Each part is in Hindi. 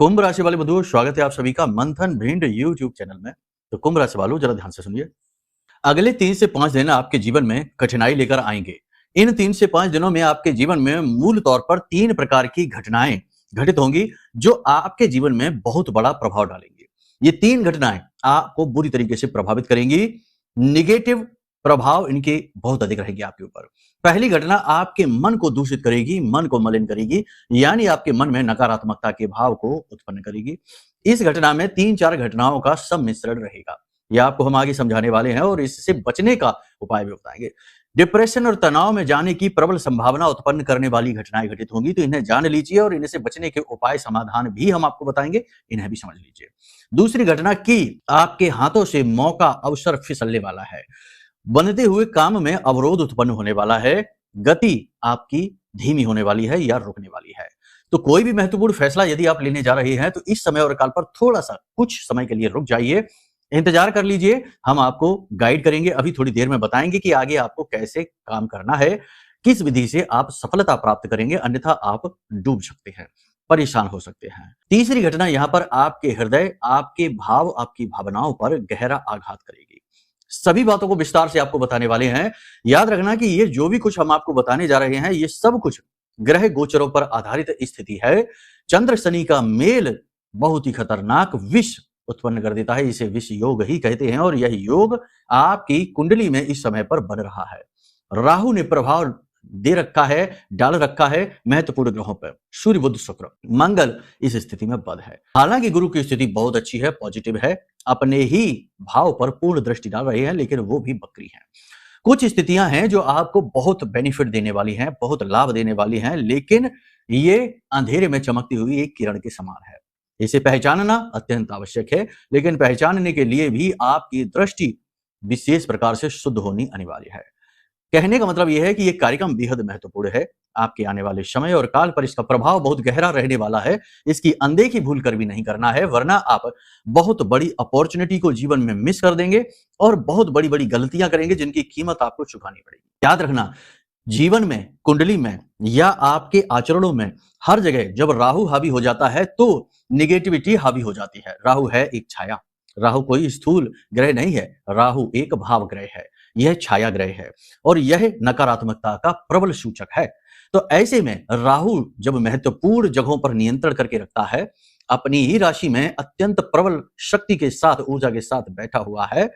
कुंभ राशि वाले बंधुओं, स्वागत है आप सभी का मंथन भिंड यूट्यूब चैनल में। तो कुंभ राशि वालों, जरा ध्यान से सुनिए। अगले 3 से 5 दिन आपके जीवन में कठिनाई लेकर आएंगे। इन 3 से 5 दिनों में आपके जीवन में मूल तौर पर 3 प्रकार की घटनाएं घटित होंगी जो आपके जीवन में बहुत बड़ा प्रभाव डालेंगी। ये 3 घटनाएं आपको बुरी तरीके से प्रभावित करेंगी। निगेटिव प्रभाव इनके बहुत अधिक रहेंगे आपके ऊपर। पहली घटना आपके मन को दूषित करेगी, मन को मलिन करेगी, यानी आपके मन में नकारात्मकता के भाव को उत्पन्न करेगी। इस घटना में 3-4 घटनाओं का सम्मिश्रण रहेगा। यह आपको हम आगे समझाने वाले हैं और इससे बचने का उपाय भी बताएंगे। डिप्रेशन और तनाव में जाने की प्रबल संभावना उत्पन्न करने वाली घटनाएं घटित होंगी, तो इन्हें जान लीजिए और इनसे बचने के उपाय समाधान भी हम आपको बताएंगे, इन्हें भी समझ लीजिए। दूसरी घटना की आपके हाथों से मौका अवसर फिसलने वाला है। बनते हुए काम में अवरोध उत्पन्न होने वाला है। गति आपकी धीमी होने वाली है या रुकने वाली है। तो कोई भी महत्वपूर्ण फैसला यदि आप लेने जा रहे हैं तो इस समय और काल पर थोड़ा सा कुछ समय के लिए रुक जाइए, इंतजार कर लीजिए। हम आपको गाइड करेंगे, अभी थोड़ी देर में बताएंगे कि आगे आपको कैसे काम करना है, किस विधि से आप सफलता प्राप्त करेंगे, अन्यथा आप डूब सकते हैं, परेशान हो सकते हैं। तीसरी घटना यहां पर आपके हृदय, आपके भाव, आपकी भावनाओं पर गहरा आघात करेगी। सभी बातों को विस्तार से आपको बताने वाले हैं। याद रखना कि ये जो भी कुछ हम आपको बताने जा रहे हैं, ये सब कुछ ग्रह गोचरों पर आधारित स्थिति है। चंद्र शनि का मेल बहुत ही खतरनाक विष उत्पन्न कर देता है, इसे विष योग ही कहते हैं और यह योग आपकी कुंडली में इस समय पर बन रहा है। राहु ने प्रभाव दे रखा है, डाल रखा है महत्वपूर्ण ग्रहों पर। सूर्य, बुध, शुक्र, मंगल इस स्थिति में बद है। हालांकि गुरु की स्थिति बहुत अच्छी है, पॉजिटिव है, अपने ही भाव पर पूर्ण दृष्टि डाल रही है, लेकिन वो भी बकरी है। कुछ स्थितियां हैं जो आपको बहुत बेनिफिट देने वाली हैं, बहुत लाभ देने वाली हैं, लेकिन ये अंधेरे में चमकती हुई एक किरण के समान है। इसे पहचानना अत्यंत आवश्यक है, लेकिन पहचानने के लिए भी आपकी दृष्टि विशेष प्रकार से शुद्ध होनी अनिवार्य है। कहने का मतलब यह है कि यह कार्यक्रम बेहद महत्वपूर्ण है। आपके आने वाले समय और काल पर इसका प्रभाव बहुत गहरा रहने वाला है। इसकी अनदेखी भूल कर भी नहीं करना है, वरना आप बहुत बड़ी अपॉर्चुनिटी को जीवन में मिस कर देंगे और बहुत बड़ी बड़ी गलतियां करेंगे जिनकी कीमत आपको चुकानी पड़ेगी। याद रखना, जीवन में, कुंडली में या आपके आचरणों में हर जगह जब राहु हावी हो जाता है तो निगेटिविटी हावी हो जाती है। राहु है एक छाया, राहु कोई स्थूल ग्रह नहीं है, राहु एक भाव ग्रह है, यह छाया ग्रह है और यह नकारात्मकता का प्रबल सूचक है। तो ऐसे में राहु जब महत्वपूर्ण जगहों पर नियंत्रण करके रखता है, अपनी ही राशि में अत्यंत प्रबल शक्ति के साथ, ऊर्जा के साथ बैठा हुआ है,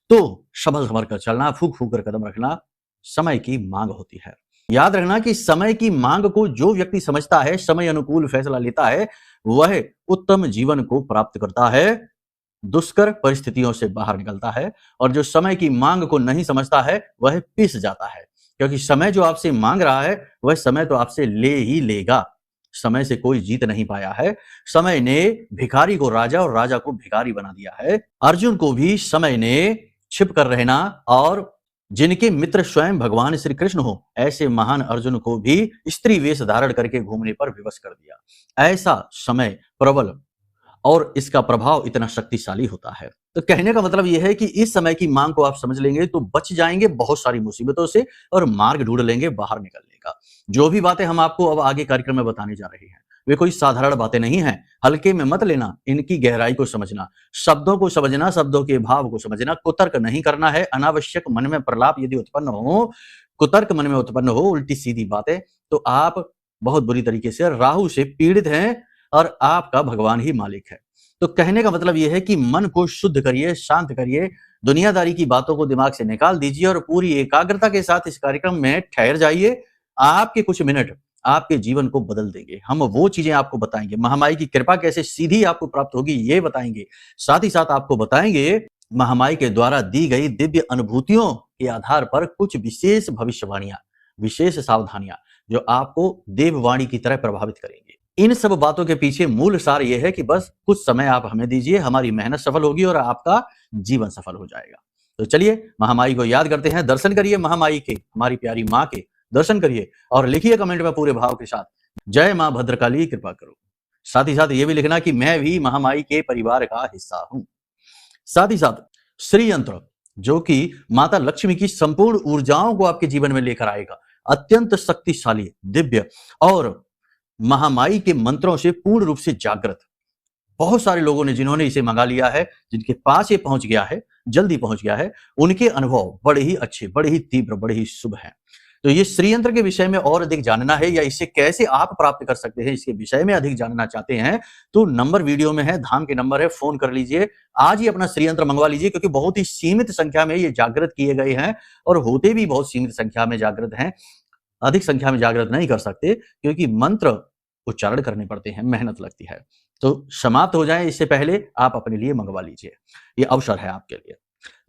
तो संभल संभल कर चलना, फूक फूक कर कदम रखना समय की मांग होती है। याद रखना कि समय की मांग को जो व्यक्ति समझता है, समय अनुकूल फैसला लेता है, वह उत्तम जीवन को प्राप्त करता है, दुष्कर परिस्थितियों से बाहर निकलता है। और जो समय की मांग को नहीं समझता है वह पिस जाता है, क्योंकि समय जो आपसे मांग रहा है वह समय तो आपसे ले ही लेगा। समय से कोई जीत नहीं पाया है। समय ने भिखारी को राजा और राजा को भिखारी बना दिया है। अर्जुन को भी समय ने छिप कर रहना और जिनके मित्र स्वयं भगवान श्री कृष्ण हो, ऐसे महान अर्जुन को भी स्त्री वेश धारण करके घूमने पर विवश कर दिया। ऐसा समय प्रबल और इसका प्रभाव इतना शक्तिशाली होता है। तो कहने का मतलब यह है कि इस समय की मांग को आप समझ लेंगे तो बच जाएंगे बहुत सारी मुसीबतों से और मार्ग ढूंढ लेंगे बाहर निकलने का। जो भी बातें हम आपको अब आगे कार्यक्रम में बताने जा रहे हैं वे कोई साधारण बातें नहीं हैं। हल्के में मत लेना, इनकी गहराई को समझना, शब्दों को समझना, शब्दों के भाव को समझना, कुतर्क नहीं करना है। अनावश्यक मन में प्रलाप यदि उत्पन्न हो, कुतर्क मन में उत्पन्न हो, उल्टी सीधी बातें, तो आप बहुत बुरी तरीके से राहु से पीड़ित हैं और आपका भगवान ही मालिक है। तो कहने का मतलब यह है कि मन को शुद्ध करिए, शांत करिए, दुनियादारी की बातों को दिमाग से निकाल दीजिए और पूरी एकाग्रता के साथ इस कार्यक्रम में ठहर जाइए। आपके कुछ मिनट आपके जीवन को बदल देंगे। हम वो चीजें आपको बताएंगे, महामाई की कृपा कैसे सीधी आपको प्राप्त होगी ये बताएंगे। साथ ही साथ आपको बताएंगे महामाई के द्वारा दी गई दिव्य अनुभूतियों के आधार पर कुछ विशेष भविष्यवाणियां, विशेष सावधानियां जो आपको देववाणी की तरह प्रभावित करेंगे। इन सब बातों के पीछे मूल सार यह है कि बस कुछ समय आप हमें दीजिए, हमारी मेहनत सफल होगी और आपका जीवन सफल हो जाएगा। तो चलिए महामाई को याद करते हैं, दर्शन करिए महामाई के, हमारी प्यारी माँ के दर्शन करिए और लिखिए कमेंट में पूरे भाव के साथ, जय मां भद्रकाली कृपा करो। साथ ही साथ ये भी लिखना कि मैं भी महामाई के परिवार का हिस्सा हूं। साथ ही साथ श्री यंत्र जो कि माता लक्ष्मी की संपूर्ण ऊर्जाओं को आपके जीवन में लेकर आएगा, अत्यंत शक्तिशाली, दिव्य और महामाई के मंत्रों से पूर्ण रूप से जागृत, बहुत सारे लोगों ने जिन्होंने इसे मंगा लिया है, जिनके पास ये पहुंच गया है, जल्दी पहुंच गया है, उनके अनुभव बड़े ही अच्छे, बड़े ही तीव्र, बड़े ही शुभ हैं। तो ये श्रीयंत्र के विषय में और अधिक जानना है या इसे कैसे आप प्राप्त कर सकते हैं, इसके विषय में अधिक जानना चाहते हैं, तो नंबर वीडियो में है, धाम के नंबर है, फोन कर लीजिए। आज ही अपना श्रीयंत्र मंगवा लीजिए, क्योंकि बहुत ही सीमित संख्या में ये जागृत किए गए हैं और होते भी बहुत सीमित संख्या में जागृत हैं। अधिक संख्या में जागृत नहीं कर सकते, क्योंकि मंत्र उच्चारण करने पड़ते हैं, मेहनत लगती है। तो समाप्त हो जाए इससे पहले आप अपने लिए मंगवा लीजिए, ये अवसर है आपके लिए।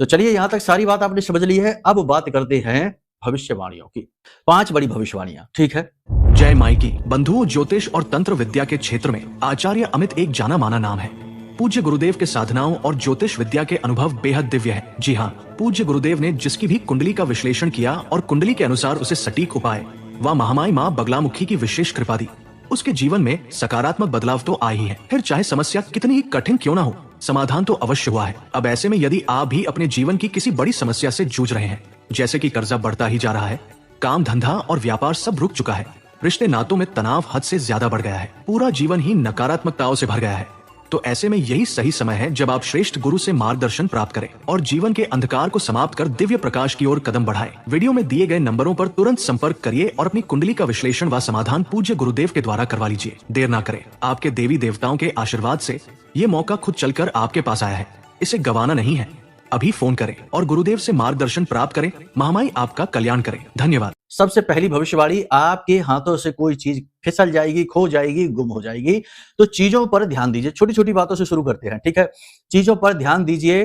तो चलिए, यहां तक सारी बात आपने समझ ली है। अब बात करते हैं भविष्यवाणियों की। 5 बड़ी भविष्यवाणियां, ठीक है। जय माई की। बंधुओं, ज्योतिष और तंत्र विद्या के क्षेत्र में आचार्य अमित एक जाना माना नाम है। पूज्य गुरुदेव के साधनाओं और ज्योतिष विद्या के अनुभव बेहद दिव्य है। जी हाँ, पूज्य गुरुदेव ने जिसकी भी कुंडली का विश्लेषण किया और कुंडली के अनुसार उसे सटीक उपाय व महामाई माँ बगलामुखी की विशेष कृपा दी, उसके जीवन में सकारात्मक बदलाव तो आ ही है। फिर चाहे समस्या कितनी ही कठिन क्यों ना हो, समाधान तो अवश्य हुआ है। अब ऐसे में यदि आप भी अपने जीवन की किसी बड़ी समस्या से जूझ रहे हैं, जैसे कि कर्जा बढ़ता ही जा रहा है, काम धंधा और व्यापार सब रुक चुका है, रिश्ते नातों में तनाव हद से ज्यादा बढ़ गया है, पूरा जीवन ही नकारात्मकताओं से भर गया है, तो ऐसे में यही सही समय है जब आप श्रेष्ठ गुरु से मार्गदर्शन प्राप्त करें और जीवन के अंधकार को समाप्त कर दिव्य प्रकाश की ओर कदम बढ़ाएं। वीडियो में दिए गए नंबरों पर तुरंत संपर्क करिए और अपनी कुंडली का विश्लेषण व समाधान पूज्य गुरुदेव के द्वारा करवा लीजिए। देर ना करें, आपके देवी देवताओं के आशीर्वाद से ये मौका खुद चलकर आपके पास आया है, इसे गंवाना नहीं है। अभी फोन करें और गुरुदेव से मार्गदर्शन प्राप्त करें। महामाई आपका कल्याण करें। धन्यवाद। सबसे पहली भविष्यवाणी, आपके हाथों से कोई चीज फिसल जाएगी, खो जाएगी, गुम हो जाएगी, तो चीजों पर ध्यान दीजिए। छोटी छोटी बातों से शुरू करते हैं, ठीक है। चीजों पर ध्यान दीजिए,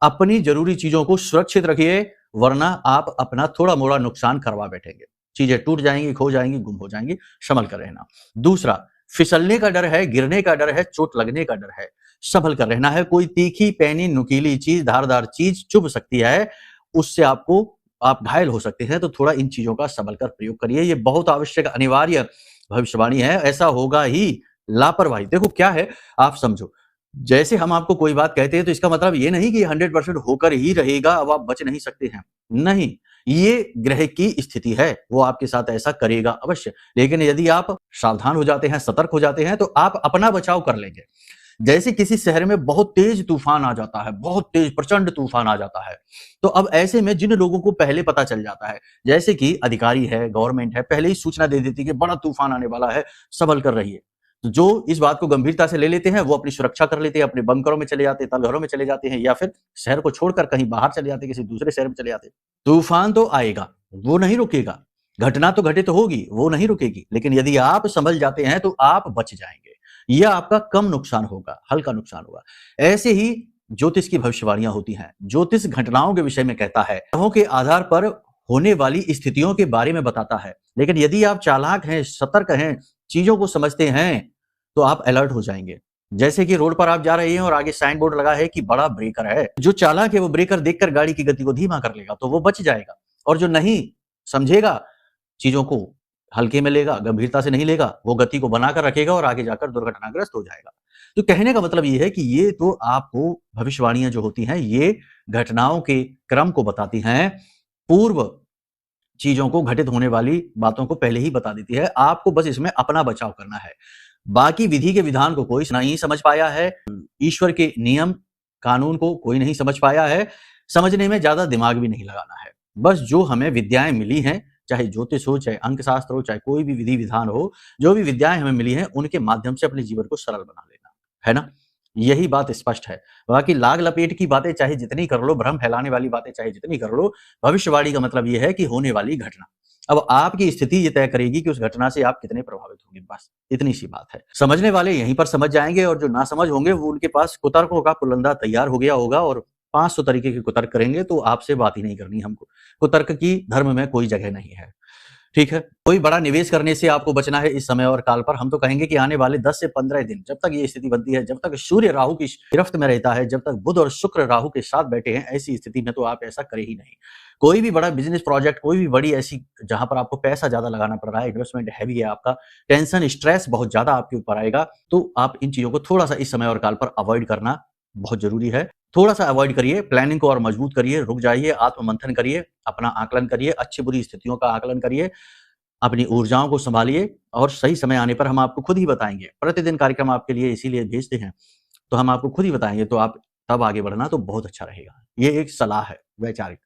अपनी जरूरी चीजों को सुरक्षित रखिए, वरना आप अपना थोड़ा मोड़ा नुकसान करवा बैठेंगे। चीजें टूट जाएंगी, खो जाएंगी, गुम हो जाएंगी, संभल कर रहना। दूसरा, फिसलने का डर है, गिरने का डर है, चोट लगने का डर है, संभल कर रहना है। कोई तीखी, पैनी, नुकीली चीज, धारदार चीज चुभ सकती है, उससे आप घायल हो सकते हैं, तो थोड़ा इन चीजों का संभल कर प्रयोग करिए। ये बहुत आवश्यक, अनिवार्य भविष्यवाणी है, ऐसा होगा ही। लापरवाही, देखो क्या है, आप समझो, जैसे हम आपको कोई बात कहते हैं तो इसका मतलब ये नहीं कि 100% होकर ही रहेगा, अब आप बच नहीं सकते हैं, नहीं। ये ग्रह की स्थिति है, वो आपके साथ ऐसा करेगा अवश्य, लेकिन यदि आप सावधान हो जाते हैं, सतर्क हो जाते हैं, तो आप अपना बचाव कर लेंगे। जैसे किसी शहर में बहुत तेज तूफान आ जाता है, बहुत तेज प्रचंड तूफान आ जाता है, तो अब ऐसे में जिन लोगों को पहले पता चल जाता है, जैसे कि अधिकारी है, गवर्नमेंट है, पहले ही सूचना दे देती है कि बड़ा तूफान आने वाला है, संभल कर रहिए। तो जो इस बात को गंभीरता से ले लेते हैं, वो अपनी सुरक्षा कर लेते हैं, अपने बंकरों में चले जाते हैं, तलघरों में चले जाते हैं, या फिर शहर को छोड़कर कहीं बाहर चले जाते हैं, किसी दूसरे शहर में चले जाते हैं। तूफान तो आएगा, वो नहीं रुकेगा, घटना तो घटित होगी, वो नहीं रुकेगी, लेकिन यदि आप संभल जाते हैं तो आप बच जाएंगे, यह आपका कम नुकसान होगा, हल्का नुकसान होगा। ऐसे ही ज्योतिष की भविष्यवाणियां होती हैं। ज्योतिष घटनाओं के विषय में कहता है, ग्रहों के आधार पर होने वाली स्थितियों के बारे में बताता है, लेकिन यदि आप चालाक हैं, सतर्क हैं, चीजों को समझते हैं, तो आप अलर्ट हो जाएंगे। जैसे कि रोड पर आप जा रहे हैं और आगे साइन बोर्ड लगा है कि बड़ा ब्रेकर है, जो चालाक है वो ब्रेकर देखकर गाड़ी की गति को धीमा कर लेगा, तो वो बच जाएगा, और जो नहीं समझेगा, चीजों को हल्के में लेगा, गंभीरता से नहीं लेगा, वो गति को बनाकर रखेगा और आगे जाकर दुर्घटनाग्रस्त हो जाएगा। तो कहने का मतलब ये है कि ये तो आपको भविष्यवाणियां जो होती हैं, ये घटनाओं के क्रम को बताती हैं, पूर्व चीजों को, घटित होने वाली बातों को पहले ही बता देती है। आपको बस इसमें अपना बचाव करना है। बाकी विधि के विधान को कोई नहीं समझ पाया है, ईश्वर के नियम कानून को कोई नहीं समझ पाया है, समझने में ज्यादा दिमाग भी नहीं लगाना है। बस जो हमें विद्याएं मिली हैं, चाहे ज्योतिष हो, चाहे अंक शास्त्र हो, चाहे कोई भी विधि विधान हो, जो भी विद्याएं हमें मिली हैं, उनके माध्यम से अपने जीवन को सरल बना लेना है ना। यही बात स्पष्ट है। बाकी लाग लपेट की बातें चाहे जितनी कर लो, भ्रम फैलाने वाली बातें चाहे जितनी कर लो, भविष्यवाणी का मतलब यह है कि होने वाली घटना, अब आपकी स्थिति ये तय करेगी कि उस घटना से आप कितने प्रभावित होंगे। बस इतनी सी बात है। समझने वाले यहीं पर समझ जाएंगे, और जो ना समझ होंगे वो उनके पास कुतर्कों का पुलंदा तैयार हो गया होगा, और 500 तरीके के कुतर्क करेंगे, तो आपसे बात ही नहीं करनी हमको। कुतर्क की धर्म में कोई जगह नहीं है, ठीक है। कोई बड़ा निवेश करने से आपको बचना है इस समय और काल पर। हम तो कहेंगे कि आने वाले 10 से 15 दिन, जब तक ये स्थिति बनती है, जब तक सूर्य राहु की गिरफ्त में रहता है, जब तक बुध और शुक्र राहु के साथ बैठे हैं, ऐसी स्थिति में तो आप ऐसा करें ही नहीं। कोई भी बड़ा बिजनेस प्रोजेक्ट, कोई भी बड़ी ऐसी जहां पर आपको पैसा ज्यादा लगाना पड़ रहा है, इन्वेस्टमेंट हैवी है आपका, टेंशन स्ट्रेस बहुत ज्यादा आपके ऊपर आएगा, तो आप इन चीजों को थोड़ा सा इस समय और काल पर अवॉइड करना बहुत जरूरी है। थोड़ा सा अवॉइड करिए, प्लानिंग को और मजबूत करिए, रुक जाइए, आत्म मंथन करिए, अपना आकलन करिए, अच्छी बुरी स्थितियों का आकलन करिए, अपनी ऊर्जाओं को संभालिए, और सही समय आने पर हम आपको खुद ही बताएंगे। प्रतिदिन कार्यक्रम आपके लिए इसीलिए भेजते हैं तो हम आपको खुद ही बताएंगे, तो आप तब आगे बढ़ना तो बहुत अच्छा रहेगा। ये एक सलाह है वैचारिक,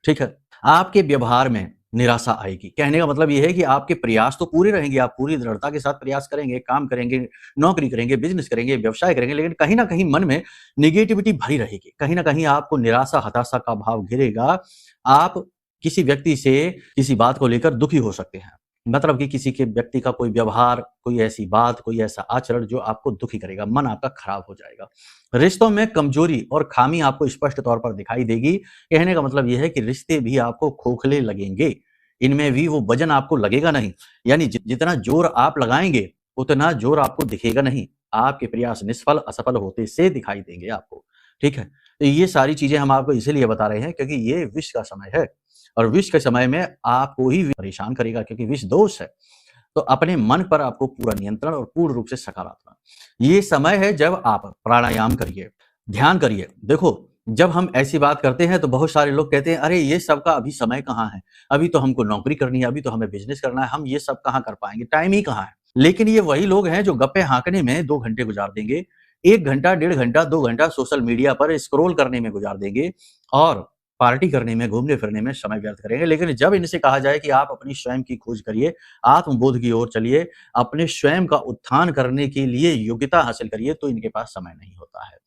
ठीक है। आपके व्यवहार में निराशा आएगी, कहने का मतलब ये है कि आपके प्रयास तो पूरे रहेंगे, आप पूरी दृढ़ता के साथ प्रयास करेंगे, काम करेंगे, नौकरी करेंगे, बिजनेस करेंगे, व्यवसाय करेंगे, लेकिन कहीं ना कहीं मन में निगेटिविटी भरी रहेगी, कहीं ना कहीं आपको निराशा हताशा का भाव घेरेगा। आप किसी व्यक्ति से किसी बात को लेकर दुखी हो सकते हैं, मतलब कि किसी के व्यक्ति का कोई व्यवहार, कोई ऐसी बात, कोई ऐसा आचरण जो आपको दुखी करेगा, मन आपका खराब हो जाएगा। रिश्तों में कमजोरी और खामी आपको स्पष्ट तौर पर दिखाई देगी। कहने का मतलब यह है कि रिश्ते भी आपको खोखले लगेंगे, इनमें भी वो वजन आपको लगेगा नहीं, यानी जितना जोर आप लगाएंगे उतना जोर आपको दिखेगा नहीं, आपके प्रयास निष्फल असफल होते से दिखाई देंगे आपको, ठीक है। तो ये सारी चीजें हम आपको इसीलिए बता रहे हैं क्योंकि ये विष का समय है, और विष के समय में आपको ही परेशान करेगा क्योंकि विष दोष है। तो अपने मन पर आपको पूरा नियंत्रण और पूर्ण रूप से सकारात्मक, ये समय है जब आप प्राणायाम करिए, ध्यान करिए। देखो, जब हम ऐसी बात करते हैं तो बहुत सारे लोग कहते हैं अरे ये सब का अभी समय कहाँ है, अभी तो हमको नौकरी करनी है, अभी तो हमें बिजनेस करना है, हम ये सब कहाँ कर पाएंगे, टाइम ही कहाँ है। लेकिन ये वही लोग हैं जो गप्पे हाँकने में 2 घंटे गुजार देंगे, 1 घंटा, 1.5 घंटा, 2 घंटा सोशल मीडिया पर स्क्रॉल करने में गुजार देंगे और पार्टी करने में, घूमने फिरने में समय व्यर्थ करेंगे। लेकिन जब इनसे कहा जाए कि आप अपनी स्वयं की खोज करिए, आत्मबोध की ओर चलिए, अपने स्वयं का उत्थान करने के लिए योग्यता हासिल करिए, तो इनके पास समय नहीं होता है।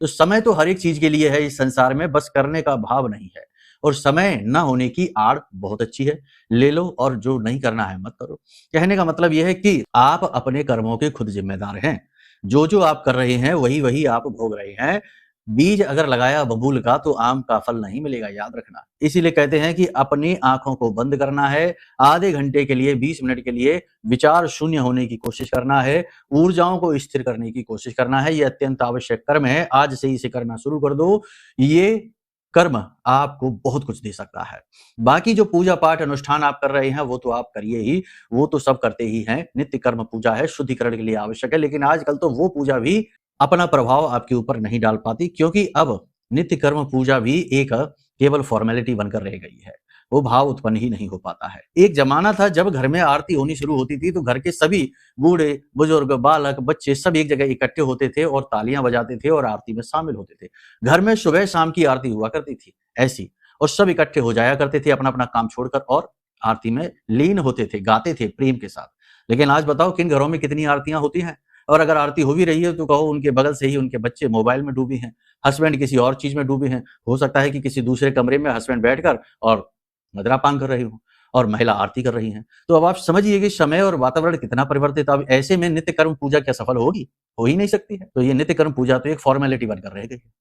तो समय तो हर एक चीज के लिए है इस संसार में, बस करने का भाव नहीं है। और समय न होने की आड़ बहुत अच्छी है, ले लो, और जो नहीं करना है मत करो। कहने का मतलब यह है कि आप अपने कर्मों के खुद जिम्मेदार हैं, जो आप कर रहे हैं वही वही आप भोग रहे हैं। बीज अगर लगाया बबूल का तो आम का फल नहीं मिलेगा, याद रखना। इसीलिए कहते हैं कि अपनी आंखों को बंद करना है, आधे घंटे के लिए, 20 मिनट के लिए विचार शून्य होने की कोशिश करना है, ऊर्जाओं को स्थिर करने की कोशिश करना है। ये अत्यंत आवश्यक कर्म है, आज से इसे करना शुरू कर दो। ये कर्म आपको बहुत कुछ दे सकता है। बाकी जो पूजा पाठ अनुष्ठान आप कर रहे हैं वो तो आप करिए ही, वो तो सब करते ही हैं। नित्य कर्म पूजा है, शुद्धिकरण के लिए आवश्यक है, लेकिन आजकल तो वो पूजा भी अपना प्रभाव आपके ऊपर नहीं डाल पाती, क्योंकि अब नित्य कर्म पूजा भी एक केवल फॉर्मेलिटी बनकर रह गई है, वो भाव उत्पन्न ही नहीं हो पाता है। एक जमाना था जब घर में आरती होनी शुरू होती थी तो घर के सभी बूढ़े बुजुर्ग, बालक, बच्चे सब एक जगह इकट्ठे होते थे और तालियां बजाते थे और आरती में शामिल होते थे। घर में सुबह शाम की आरती हुआ करती थी ऐसी, और सब इकट्ठे हो जाया करते थे अपना अपना काम छोड़कर और आरती में लीन होते थे, गाते थे प्रेम के साथ। लेकिन आज बताओ किन घरों में कितनी आरतियां होती हैं, और अगर आरती हो भी रही है तो कहो उनके बगल से ही उनके बच्चे मोबाइल में डूबे हैं, हस्बैंड किसी और चीज में डूबे हैं, हो सकता है कि किसी दूसरे कमरे में हस्बैंड बैठकर और मदिरापान कर रही हो और महिला आरती कर रही हैं। तो अब आप समझिए कि समय और वातावरण कितना परिवर्तित। अब ऐसे में नित्य कर्म पूजा क्या सफल होगी? हो ही नहीं सकती है। तो ये नित्य कर्म पूजा तो एक फॉर्मेलिटी बनकर रह गई है।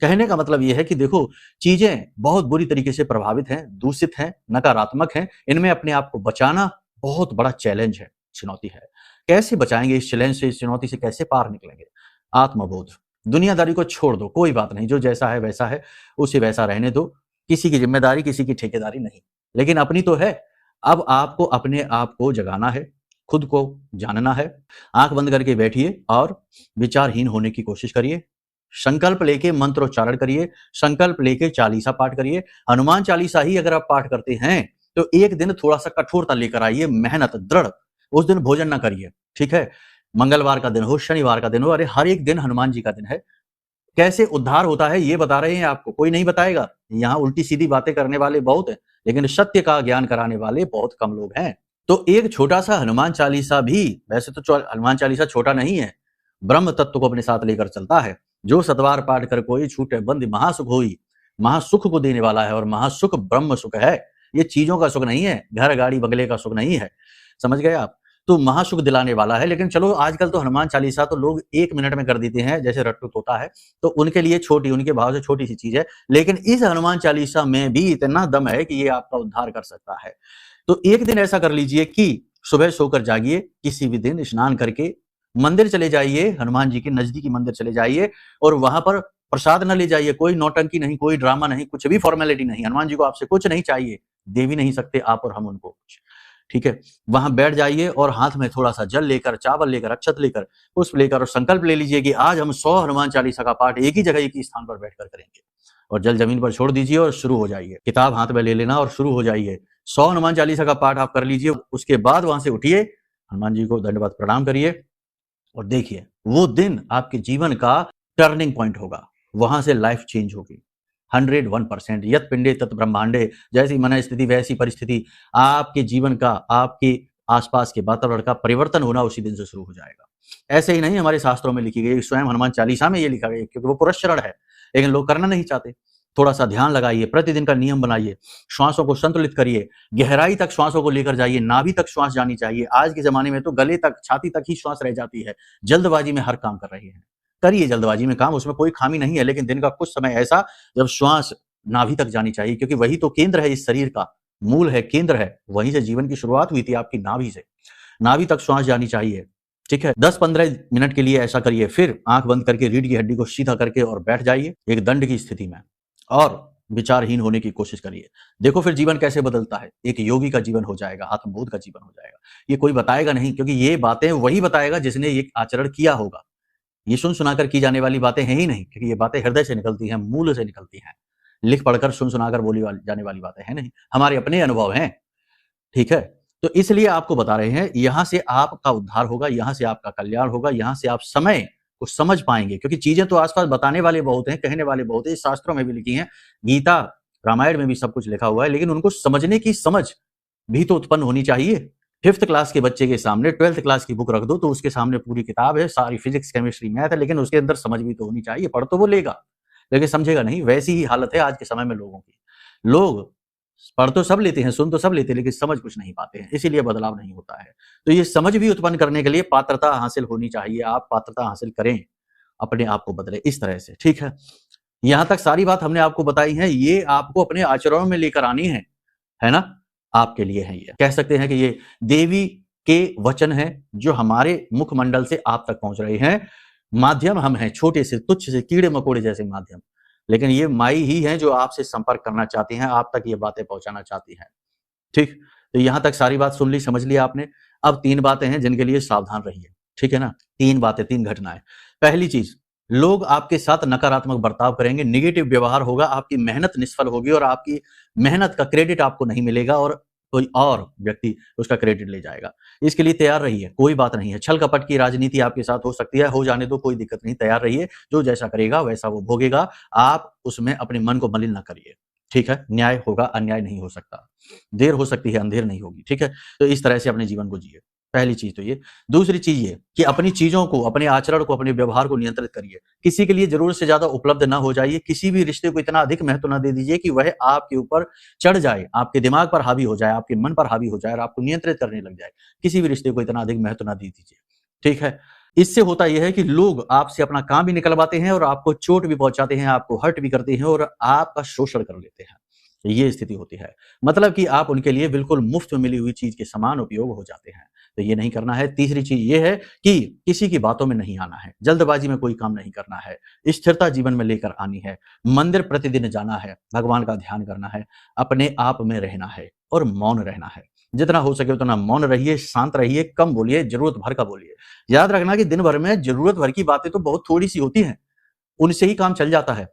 कहने का मतलब ये है कि देखो, चीजें बहुत बुरी तरीके से प्रभावित हैं, दूषित हैं, नकारात्मक हैं। इनमें अपने आप को बचाना बहुत बड़ा चैलेंज है, चुनौती है। कैसे बचाएंगे इस चैलेंज से, इस चुनौती से कैसे पार निकलेंगे? आत्मबोध, दुनियादारी को छोड़ दो, कोई बात नहीं, जो जैसा है वैसा है, उसे वैसा रहने दो। किसी की जिम्मेदारी, किसी की ठेकेदारी नहीं, लेकिन अपनी तो है। अब आपको अपने आप को जगाना है, खुद को जानना है। आंख बंद करके बैठिए और विचारहीन होने की कोशिश करिए। संकल्प लेके मंत्रोच्चारण करिए, संकल्प लेके चालीसा पाठ करिए। हनुमान चालीसा ही अगर आप पाठ करते हैं तो एक दिन थोड़ा सा कठोरता लेकर आइए, मेहनत, दृढ़। उस दिन भोजन ना करिए, ठीक है। मंगलवार का दिन हो, शनिवार का दिन हो, अरे हर एक दिन हनुमान जी का दिन है। कैसे उद्धार होता है ये बता रहे हैं आपको, कोई नहीं बताएगा। यहाँ उल्टी सीधी बातें करने वाले बहुत हैं, लेकिन सत्य का ज्ञान कराने वाले बहुत कम लोग हैं। तो एक छोटा सा हनुमान चालीसा भी, वैसे तो हनुमान चालीसा छोटा नहीं है, ब्रह्म तत्व को अपने साथ लेकर चलता है। जो सतवार पाठ कर कोई छूटे बंद महासुख होई, महासुख को देने वाला है, और महासुख ब्रह्म सुख है। ये चीजों का सुख नहीं है, घर गाड़ी बंगले का सुख नहीं है, समझ गए आप? तो महासुख दिलाने वाला है। लेकिन चलो, आजकल तो हनुमान चालीसा तो लोग 1 मिनट में कर देते हैं, जैसे रट्टू तोता है, तो उनके लिए छोटी, उनके भाव से छोटी सी चीज है। लेकिन इस हनुमान चालीसा में भी इतना दम है कि ये आपका उद्धार कर सकता है। तो एक दिन ऐसा कर लीजिए कि सुबह सोकर जागिए, किसी भी दिन स्नान करके मंदिर चले जाइए, हनुमान जी के नजदीकी मंदिर चले जाइए, और वहां पर प्रसाद न ले जाइए, कोई नौटंकी नहीं, कोई ड्रामा नहीं, कुछ भी फॉर्मेलिटी नहीं। हनुमान जी को आपसे कुछ नहीं चाहिए, दे भी नहीं सकते आप और हम उनको कुछ, ठीक है। वहां बैठ जाइए और हाथ में थोड़ा सा जल लेकर, चावल लेकर, अक्षत लेकर, पुष्प लेकर, और संकल्प ले लीजिए कि आज हम 100 हनुमान चालीसा का पाठ एक ही जगह, एक ही स्थान पर बैठकर करेंगे। और जल जमीन पर छोड़ दीजिए और शुरू हो जाइए। किताब हाथ में ले लेना और शुरू हो जाइए। 100 हनुमान चालीसा का पाठ आप कर लीजिए। उसके बाद वहां से उठिए, हनुमान जी को दंडवत प्रणाम करिए, और देखिए वो दिन आपके जीवन का टर्निंग पॉइंट होगा, वहां से लाइफ चेंज होगी 101%। यत पिंडे तत् ब्रह्मांडे, जैसी मन स्थिति वैसी परिस्थिति। आपके जीवन का, आपके आसपास के वातावरण का परिवर्तन होना उसी दिन से शुरू हो जाएगा। ऐसे ही नहीं हमारे शास्त्रों में लिखी गई, स्वयं हनुमान चालीसा में ये लिखा गया, क्योंकि वो पुरस्चरण है, लेकिन लोग करना नहीं चाहते। थोड़ा सा ध्यान लगाइए, प्रतिदिन का नियम बनाइए, श्वासों को संतुलित करिए, गहराई तक श्वासों को लेकर जाइए, नाभि तक श्वास जानी चाहिए। आज के जमाने में तो गले तक, छाती तक ही श्वास रह जाती है, जल्दबाजी में हर काम कर रहे हैं। करिए जल्दबाजी में काम, उसमें कोई खामी नहीं है, लेकिन दिन का कुछ समय ऐसा जब श्वास नाभि तक जानी चाहिए, क्योंकि वही तो केंद्र है इस शरीर का, मूल है, केंद्र है, वहीं से जीवन की शुरुआत हुई थी आपकी नाभि से। नाभि तक श्वास जानी चाहिए, ठीक है। 10-15 मिनट के लिए ऐसा करिए, फिर आंख बंद करके रीढ़ की हड्डी को सीधा करके और बैठ जाइए एक दंड की स्थिति में, और विचारहीन होने की कोशिश करिए। देखो फिर जीवन कैसे बदलता है, एक योगी का जीवन हो जाएगा, आत्मबोध का जीवन हो जाएगा। ये कोई बताएगा नहीं, क्योंकि ये बातें वही बताएगा जिसने ये आचरण किया होगा। ये सुन सुनाकर की जाने वाली बातें हैं ही नहीं, क्योंकि ये बातें हृदय से निकलती हैं, मूल से निकलती हैं। लिख पढ़कर सुन सुनाकर जाने वाली बातें हैं नहीं, हमारे अपने अनुभव हैं, ठीक है। तो इसलिए आपको बता रहे हैं, यहां से आपका उद्धार होगा, यहां से आपका कल्याण होगा, यहां से आप समय को समझ पाएंगे, क्योंकि चीजें तो आसपास बताने वाले बहुत हैं, कहने वाले बहुत हैं, शास्त्रों में भी लिखी हैं, गीता रामायण में भी सब कुछ लिखा हुआ है, लेकिन उनको समझने की समझ भी तो उत्पन्न होनी चाहिए। 5th क्लास के बच्चे के सामने 12th क्लास की बुक रख दो तो उसके सामने पूरी किताब है, सारी फिजिक्स केमिस्ट्री मैथ है, लेकिन उसके अंदर समझ भी तो होनी चाहिए। पढ़ तो वो लेगा, लेकिन समझेगा नहीं। वैसी ही हालत है आज के समय में लोगों की। लोग पढ़ तो सब लेते हैं, सुन तो सब लेते हैं, लेकिन समझ कुछ नहीं पाते हैं, इसीलिए बदलाव नहीं होता है। तो ये समझ भी उत्पन्न करने के लिए पात्रता हासिल होनी चाहिए। आप पात्रता हासिल करें, अपने आप को बदले इस तरह से, ठीक है। यहां तक सारी बात हमने आपको बताई है, ये आपको अपने आचरणों में लेकर आनी है ना। आपके लिए है, ये कह सकते हैं कि ये देवी के वचन हैं जो हमारे मुखमंडल से आप तक पहुंच रहे हैं। माध्यम हम हैं, छोटे से तुच्छ से कीड़े मकोड़े जैसे माध्यम, लेकिन ये माई ही है जो आपसे संपर्क करना चाहती हैं, आप तक ये बातें पहुंचाना चाहती हैं, ठीक। तो यहां तक सारी बात सुन ली, समझ ली आपने। अब 3 बातें हैं जिनके लिए सावधान रहिए, ठीक है ना। 3 बातें, 3 घटनाएं। पहली चीज, लोग आपके साथ नकारात्मक बर्ताव करेंगे, नेगेटिव व्यवहार होगा, आपकी मेहनत निष्फल होगी और आपकी मेहनत का क्रेडिट आपको नहीं मिलेगा और कोई और व्यक्ति उसका क्रेडिट ले जाएगा। इसके लिए तैयार रहिए, कोई बात नहीं है। छल कपट की राजनीति आपके साथ हो सकती है, हो जाने दो, कोई दिक्कत नहीं, तैयार रहिए। जो जैसा करेगा वैसा वो भोगेगा, आप उसमें अपने मन को मलिन ना करिए, ठीक है। न्याय होगा, अन्याय नहीं हो सकता, देर हो सकती है, अंधेर नहीं होगी, ठीक है। तो इस तरह से अपने जीवन को जिए, पहली चीज तो ये। दूसरी चीज ये कि अपनी चीजों को, अपने आचरण को, अपने व्यवहार को नियंत्रित करिए। किसी के लिए जरूरत से ज्यादा उपलब्ध ना हो जाइए, किसी भी रिश्ते को इतना अधिक महत्व ना दे दीजिए कि वह आपके ऊपर चढ़ जाए, आपके दिमाग पर हावी हो जाए, आपके मन पर हावी हो जाए और आपको नियंत्रित करने लग जाए। किसी भी रिश्ते को इतना अधिक महत्व ना दे दीजिए, ठीक है। इससे होता यह है कि लोग आपसे अपना काम भी निकलवाते हैं और आपको चोट भी पहुंचाते हैं, आपको हर्ट भी करते हैं और आपका शोषण कर लेते हैं। ये स्थिति होती है, मतलब कि आप उनके लिए बिल्कुल मुफ्त में मिली हुई चीज के समान उपयोग हो जाते हैं। तो ये नहीं करना है। तीसरी चीज ये है कि किसी की बातों में नहीं आना है, जल्दबाजी में कोई काम नहीं करना है, स्थिरता जीवन में लेकर आनी है, मंदिर प्रतिदिन जाना है, भगवान का ध्यान करना है, अपने आप में रहना है और मौन रहना है। जितना हो सके उतना मौन रहिए, शांत रहिए, कम बोलिए, जरूरत भर का बोलिए। याद रखना कि दिन भर में जरूरत भर की बातें तो बहुत थोड़ी सी होती हैं, उनसे ही काम चल जाता है।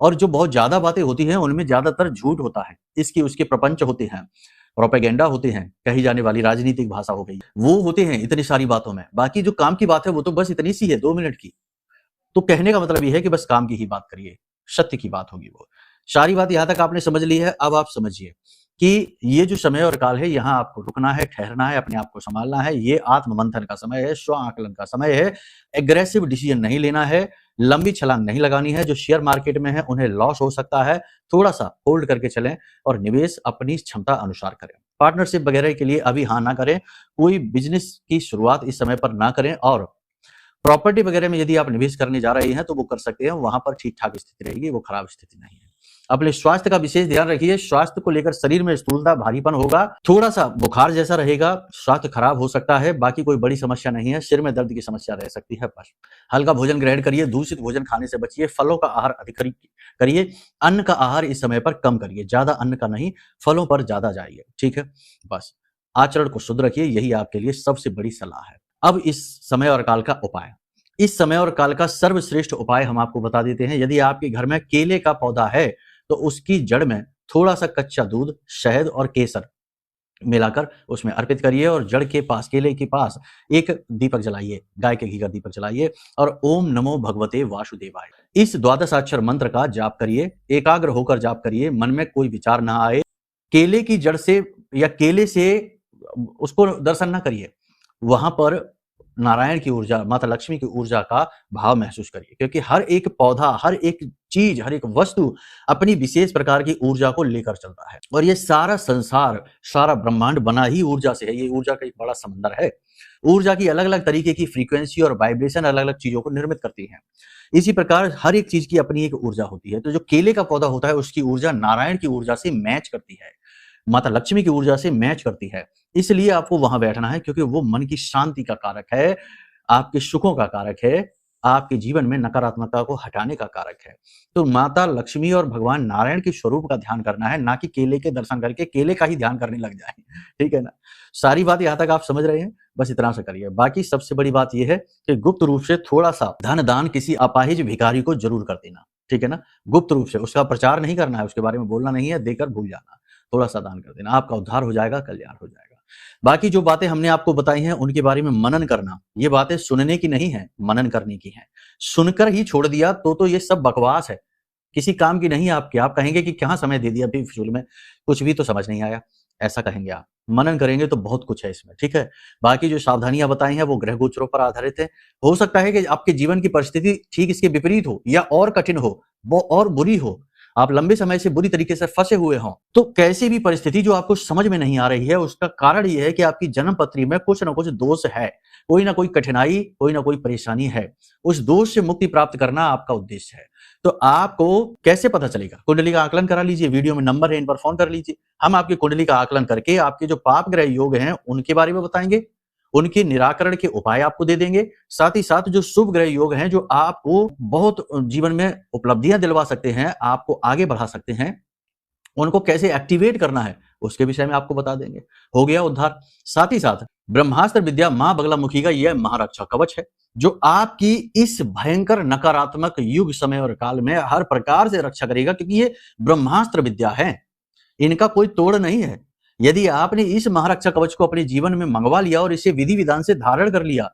और जो बहुत ज्यादा बातें होती हैं उनमें ज्यादातर झूठ होता है, इसकी उसके प्रपंच होते हैं, प्रोपेगेंडा होते हैं, कही जाने वाली राजनीतिक भाषा हो गई, वो होते हैं इतनी सारी बातों में। बाकी जो काम की बात है वो तो बस इतनी सी है, 2 मिनट की। तो कहने का मतलब ये है कि बस काम की ही बात करिए, सत्य की बात होगी वो। सारी बात यहां तक आपने समझ ली है। अब आप समझिए कि ये जो समय और काल है, यहाँ आपको रुकना है, ठहरना है, अपने आप को संभालना है। ये आत्म मंथन का समय है, स्व आकलन का समय है। एग्रेसिव डिसीजन नहीं लेना है, लंबी छलांग नहीं लगानी है। जो शेयर मार्केट में है उन्हें लॉस हो सकता है, थोड़ा सा होल्ड करके चलें और निवेश अपनी क्षमता अनुसार करें। पार्टनरशिप वगैरह के लिए अभी हाँ ना करें, कोई बिजनेस की शुरुआत इस समय पर ना करें। और प्रॉपर्टी वगैरह में यदि आप निवेश करने जा रहे हैं तो वो कर सकते हैं, वहां पर ठीक ठाक स्थिति रहेगी, वो खराब स्थिति नहीं है। अपने स्वास्थ्य का विशेष ध्यान रखिए। स्वास्थ्य को लेकर शरीर में स्थूलता, भारीपन होगा, थोड़ा सा बुखार जैसा रहेगा, स्वास्थ्य खराब हो सकता है। बाकी कोई बड़ी समस्या नहीं है, सिर में दर्द की समस्या रह सकती है बस। हल्का भोजन ग्रहण करिए, दूषित भोजन खाने से बचिए, फलों का आहार अधिक करिए, अन्न का आहार इस समय पर कम करिए, ज्यादा अन्न का नहीं, फलों पर ज्यादा जाइए, ठीक है। बस आचरण को शुद्ध रखिए, यही आपके लिए सबसे बड़ी सलाह है। अब इस समय और काल का उपाय, इस समय और काल का सर्वश्रेष्ठ उपाय हम आपको बता देते हैं। यदि आपके घर में केले का पौधा है तो उसकी जड़ में थोड़ा सा कच्चा दूध, शहद और केसर मिलाकर उसमें अर्पित करिए और जड़ के पास, केले के पास एक दीपक जलाइए, गाय के घी का दीपक जलाइए और ओम नमो भगवते वासुदेवाय इस द्वादशाक्षर मंत्र का जाप करिए। एकाग्र होकर जाप करिए, मन में कोई विचार ना आए। केले की जड़ से या केले से उसको दर्शन ना करिए, वहां पर नारायण की ऊर्जा, माता लक्ष्मी की ऊर्जा का भाव महसूस करिए, क्योंकि हर एक पौधा, हर एक चीज, हर एक वस्तु अपनी विशेष प्रकार की ऊर्जा को लेकर चलता है और ये सारा संसार, सारा ब्रह्मांड बना ही ऊर्जा से है। ये ऊर्जा का एक बड़ा समंदर है। ऊर्जा की अलग अलग तरीके की फ्रीक्वेंसी और वाइब्रेशन अलग अलग चीजों को निर्मित करती है। इसी प्रकार हर एक चीज की अपनी एक ऊर्जा होती है। तो जो केले का पौधा होता है उसकी ऊर्जा नारायण की ऊर्जा से मैच करती है, माता लक्ष्मी की ऊर्जा से मैच करती है। इसलिए आपको वहां बैठना है, क्योंकि वो मन की शांति का कारक है, आपके सुखों का कारक है, आपके जीवन में नकारात्मकता को हटाने का कारक है। तो माता लक्ष्मी और भगवान नारायण के स्वरूप का ध्यान करना है, ना कि केले के दर्शन करके केले का ही ध्यान करने लग जाए। ठीक है ना? सारी बात यहां तक आप समझ रहे हैं? बस इतना से करिए। बाकी सबसे बड़ी बात यह है कि गुप्त रूप से थोड़ा सा धन दान किसी अपाहिज भिखारी को जरूर कर देना। ठीक है ना? गुप्त रूप से, उसका प्रचार नहीं करना है, उसके बारे में बोलना नहीं है, देकर भूल जाना। थोड़ा सा दान कर देना, आपका उद्धार हो जाएगा, कल्याण हो जाएगा। बाकी जो बातें हमने आपको बताई हैं उनके बारे में मनन करना। ये बातें सुनने की नहीं है, मनन करने की है। सुनकर ही छोड़ दिया तो ये सब बकवास है, किसी काम की नहीं है आपके। आप कहेंगे कि कहां समय दे दिया अभी फिजूल में, कुछ भी तो समझ नहीं आया, ऐसा कहेंगे आप। मनन करेंगे तो बहुत कुछ है इसमें। ठीक है? बाकी जो सावधानियां बताई हैं वो ग्रह गोचरों पर आधारित है। हो सकता है कि आपके जीवन की परिस्थिति ठीक इसके विपरीत हो या और कठिन हो, वो और बुरी हो, आप लंबे समय से बुरी तरीके से फंसे हुए हों। तो कैसी भी परिस्थिति जो आपको समझ में नहीं आ रही है, उसका कारण यह है कि आपकी जन्म पत्री में कुछ ना कुछ दोष है, कोई ना कोई कठिनाई, कोई ना कोई परेशानी है। उस दोष से मुक्ति प्राप्त करना आपका उद्देश्य है। तो आपको कैसे पता चलेगा? कुंडली का आकलन करा लीजिए, वीडियो में नंबर है, इन पर फोन कर लीजिए। हम आपकी कुंडली का आकलन करके आपके जो पाप ग्रह योग हैं उनके बारे में बताएंगे, उनके निराकरण के उपाय आपको दे देंगे। साथ ही साथ जो शुभ ग्रह योग हैं, जो आपको बहुत जीवन में उपलब्धियां दिलवा सकते हैं, आपको आगे बढ़ा सकते हैं, उनको कैसे एक्टिवेट करना है उसके विषय में आपको बता देंगे। हो गया उद्धार। साथ ही साथ ब्रह्मास्त्र विद्या मां बगलामुखी का यह महारक्षा कवच है, जो आपकी इस भयंकर नकारात्मक युग, समय और काल में हर प्रकार से रक्षा करेगा, क्योंकि ये ब्रह्मास्त्र विद्या है, इनका कोई तोड़ नहीं है। यदि आपने इस महारक्षा कवच को अपने जीवन में मंगवा लिया और इसे विधि विधान से धारण कर लिया,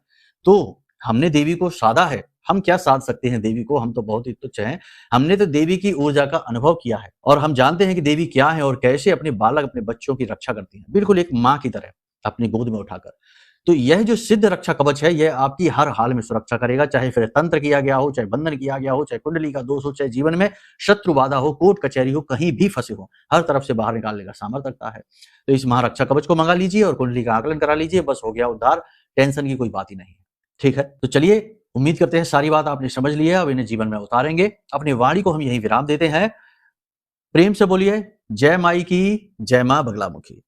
तो हमने देवी को साधा है। हम क्या साध सकते हैं देवी को? हम तो बहुत ही तुच्छ हैं। हमने तो देवी की ऊर्जा का अनुभव किया है और हम जानते हैं कि देवी क्या है और कैसे अपने बालक, अपने बच्चों की रक्षा करती है, बिल्कुल एक माँ की तरह अपनी गोद में उठाकर। तो यह जो सिद्ध रक्षा कवच है, यह आपकी हर हाल में सुरक्षा करेगा, चाहे फिर तंत्र किया गया हो, चाहे बंधन किया गया हो, चाहे कुंडली का दोष हो, चाहे जीवन में शत्रु बाधा हो, कोर्ट कचहरी हो, कहीं भी फंसे हो, हर तरफ से बाहर निकालने का सामर्थ्य रखता है। तो इस महारक्षा कवच को मंगा लीजिए और कुंडली का आकलन करा लीजिए, बस हो गया उद्धार। टेंशन की कोई बात ही नहीं है। ठीक है? तो चलिए, उम्मीद करते हैं सारी बात आपने समझ ली है, अब इन्हें जीवन में उतारेंगे। अपनी वाणी को हम यहीं विराम देते हैं। प्रेम से बोलिए जय माई की, जय मां बगलामुखी।